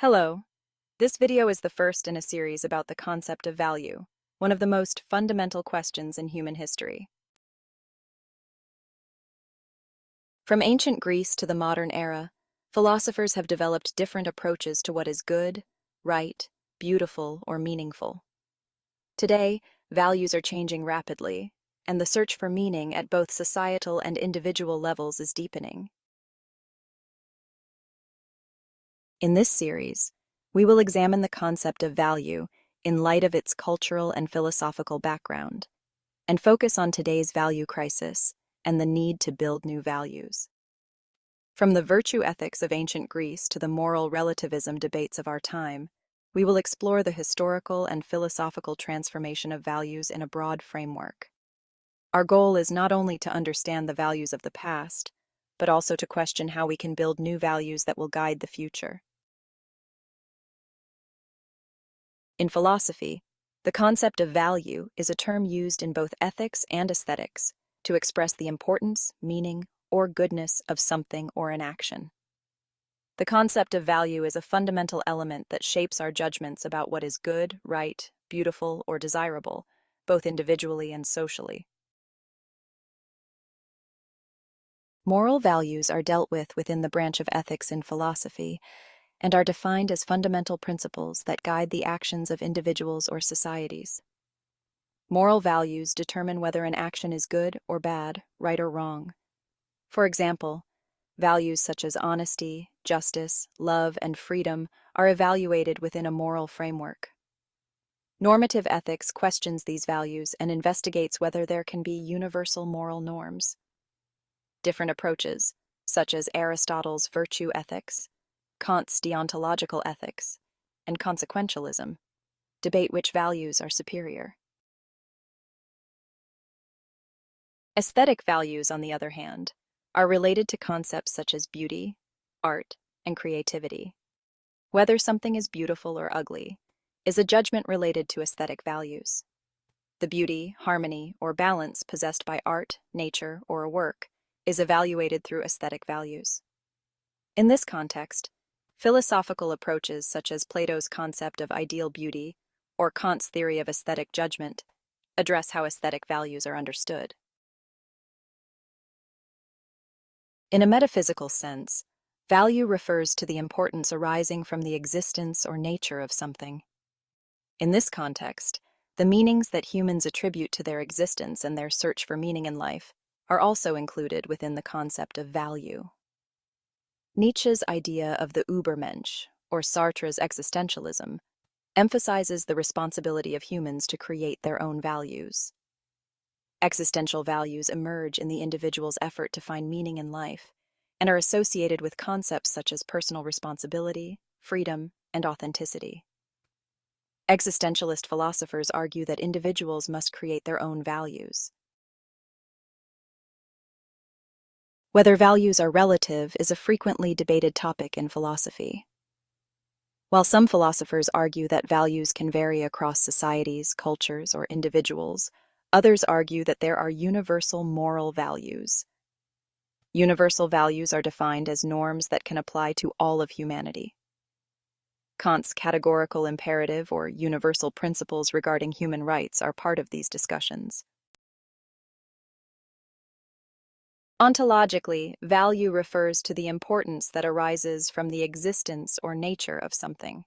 Hello. This video is the first in a series about the concept of value, one of the most fundamental questions in human history. From ancient Greece to the modern era, philosophers have developed different approaches to what is good, right, beautiful, or meaningful. Today, values are changing rapidly, and the search for meaning at both societal and individual levels is deepening. In this series, we will examine the concept of value in light of its cultural and philosophical background, and focus on today's value crisis and the need to build new values. From the virtue ethics of ancient Greece to the moral relativism debates of our time, we will explore the historical and philosophical transformation of values in a broad framework. Our goal is not only to understand the values of the past, but also to question how we can build new values that will guide the future. In philosophy, the concept of value is a term used in both ethics and aesthetics to express the importance, meaning, or goodness of something or an action. The concept of value is a fundamental element that shapes our judgments about what is good, right, beautiful, or desirable, both individually and socially. Moral values are dealt with within the branch of ethics in philosophy, and are defined as fundamental principles that guide the actions of individuals or societies. Moral values determine whether an action is good or bad, right or wrong. For example, values such as honesty, justice, love, and freedom are evaluated within a moral framework. Normative ethics questions these values and investigates whether there can be universal moral norms. Different approaches, such as Aristotle's virtue ethics, Kant's deontological ethics, and consequentialism, debate which values are superior. Aesthetic values, on the other hand, are related to concepts such as beauty, art, and creativity. Whether something is beautiful or ugly is a judgment related to aesthetic values. The beauty, harmony, or balance possessed by art, nature, or a work is evaluated through aesthetic values. In this context, philosophical approaches such as Plato's concept of ideal beauty or Kant's theory of aesthetic judgment address how aesthetic values are understood. In a metaphysical sense, value refers to the importance arising from the existence or nature of something. In this context, the meanings that humans attribute to their existence and their search for meaning in life are also included within the concept of value. Nietzsche's idea of the Übermensch, or Sartre's existentialism, emphasizes the responsibility of humans to create their own values. Existential values emerge in the individual's effort to find meaning in life and are associated with concepts such as personal responsibility, freedom, and authenticity. Existentialist philosophers argue that individuals must create their own values. Whether values are relative is a frequently debated topic in philosophy. While some philosophers argue that values can vary across societies, cultures, or individuals, others argue that there are universal moral values. Universal values are defined as norms that can apply to all of humanity. Kant's categorical imperative or universal principles regarding human rights are part of these discussions. Ontologically, value refers to the importance that arises from the existence or nature of something.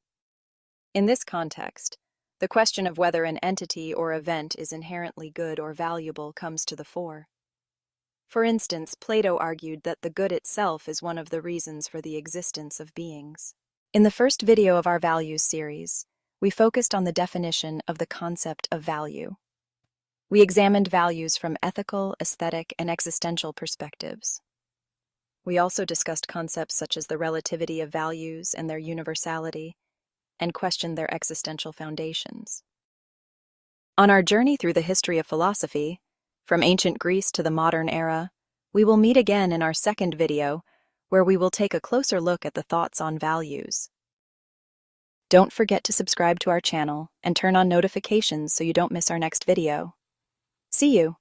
In this context, the question of whether an entity or event is inherently good or valuable comes to the fore. For instance, Plato argued that the good itself is one of the reasons for the existence of beings. In the first video of our values series, we focused on the definition of the concept of value. We examined values from ethical, aesthetic, and existential perspectives. We also discussed concepts such as the relativity of values and their universality, and questioned their existential foundations. On our journey through the history of philosophy, from ancient Greece to the modern era, we will meet again in our second video, where we will take a closer look at the thoughts on values. Don't forget to subscribe to our channel and turn on notifications so you don't miss our next video. See you!